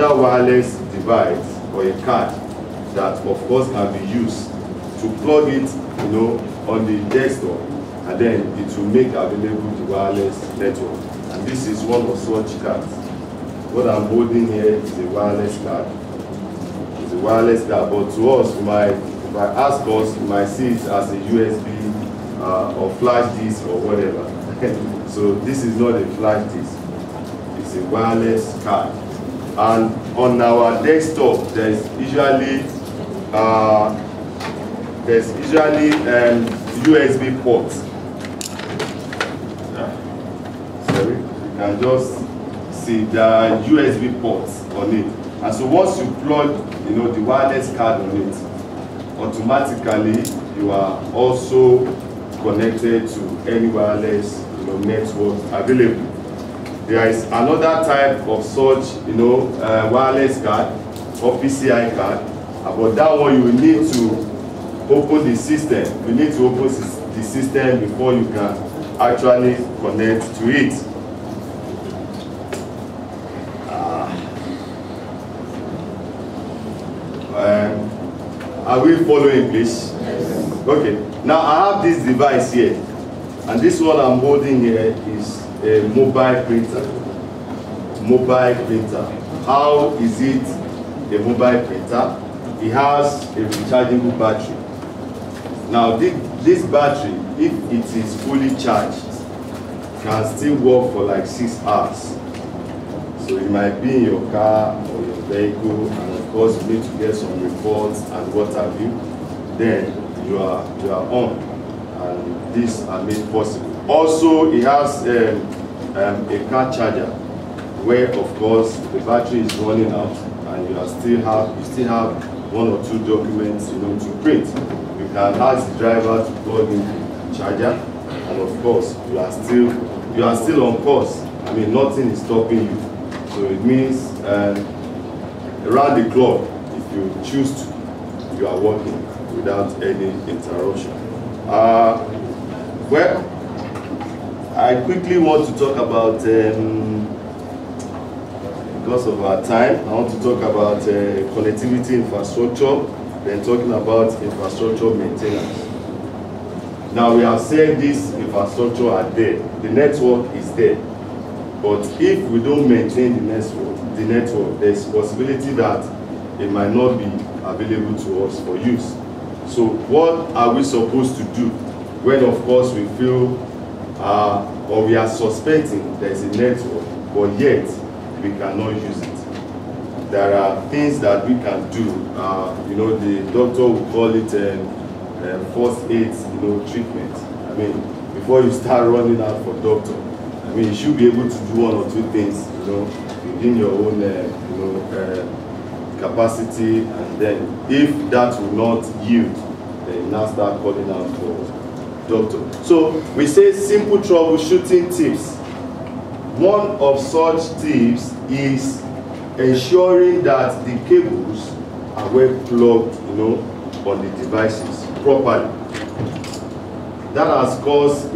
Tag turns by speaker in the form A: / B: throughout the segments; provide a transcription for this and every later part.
A: wireless device or a card that of course can be used to plug it, on the desktop, and then it will make available the wireless network. And this is one of such cards. What I'm holding here is a wireless card. It's a wireless card, but to us, if I ask us, you might see it as a USB or flash disk or whatever. So this is not a flash disk. It's a wireless card. And on our desktop, there's usually USB ports. Sorry, you can just see the USB ports on it. And so once you plug, the wireless card on it, automatically you are also connected to any wireless, network available. There is another type of such, wireless card or PCI card, but that one you will need to open the system. You need to open the system before you can actually connect to it. Are we following, please? Yes. Okay. Now I have this device here, and this one I'm holding here is a mobile printer. Mobile printer. How is it a mobile printer? It has a rechargeable battery. Now this battery, if it is fully charged, can still work for like 6 hours. So it might be in your car or your vehicle, and of course you need to get some reports and what have you. Then you are on, and these are made possible. Also, it has a car charger, where of course the battery is running out, and you still have 1 or 2 documents, to print. You can ask the driver to plug in the charger, and of course you are still on course. I mean, nothing is stopping you. So it means around the clock, if you choose to, you are working without any interruption. Well, I quickly want to talk about, because of our time, I want to talk about connectivity infrastructure, then talking about infrastructure maintenance. Now we have said this infrastructure are there, the network is there, but if we don't maintain the network, there's a possibility that it might not be available to us for use. So what are we supposed to do when of course we feel or we are suspecting there's a network, but yet we cannot use it? There are things that we can do. The doctor will call it first aid, treatment. I mean, before you start running out for doctor, I mean, you should be able to do 1 or 2 things, within your own, capacity, and then if that will not yield, then you now start calling out for doctor. So we say simple troubleshooting tips. One of such tips is ensuring that the cables are well plugged, on the devices properly. That has caused,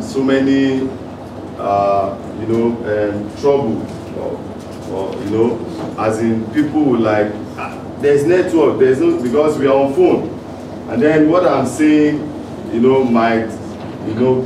A: so many, trouble, or as in people will like, there's network, there's no, because we are on phone, and then what I'm saying, might,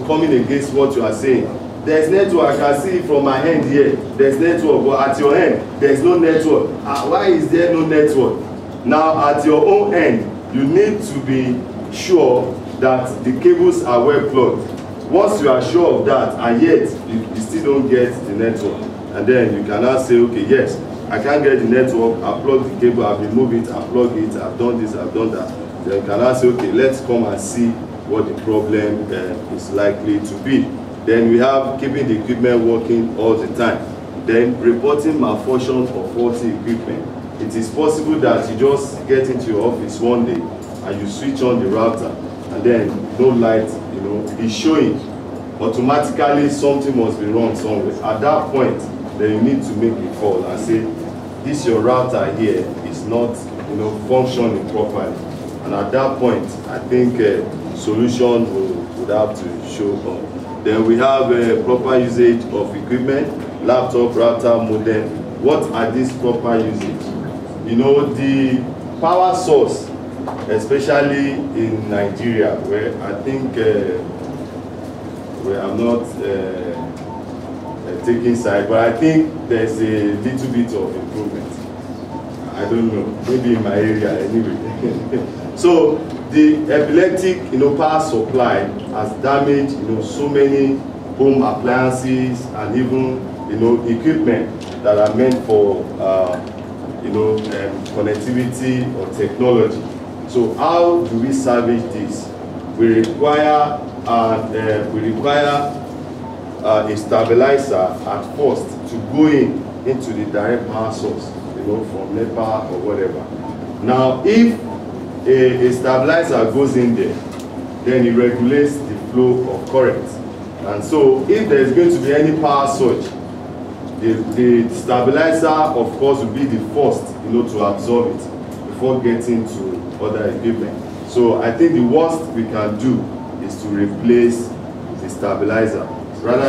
A: coming against what you are saying. There's network, I can see it from my hand here, there's network, but at your end, there's no network. Why is there no network? Now, at your own end, you need to be sure that the cables are well plugged. Once you are sure of that, and yet you still don't get the network, and then you can now say, okay, yes, I can't get the network, I plug the cable, I've removed it, I plug it, I've done this, I've done that. Then you can now say, okay, let's come and see what the problem is likely to be. Then we have keeping the equipment working all the time. Then reporting malfunction or faulty equipment. It is possible that you just get into your office one day and you switch on the router, and then no light, is showing. Automatically something must be wrong somewhere. At that point, then you need to make a call and say, this your router here is not, functioning properly. And at that point, I think solution would have to show up. Then we have proper usage of equipment, laptop, router, modem, what are these proper usage? You know, the power source, especially in Nigeria, where I think where I'm not taking side, but I think there's a little bit of improvement. I don't know, maybe in my area anyway. So the epileptic, power supply has damaged, so many home appliances and even, equipment that are meant for, connectivity or technology. So how do we salvage this? We require a stabilizer at first to go into the direct power source, from NEPA or whatever. Now, if a stabilizer goes in there, then it regulates the flow of current. And so, if there is going to be any power surge, the stabilizer, of course, will be the first, to absorb it before getting to other equipment. So, I think the worst we can do is to replace the stabilizer rather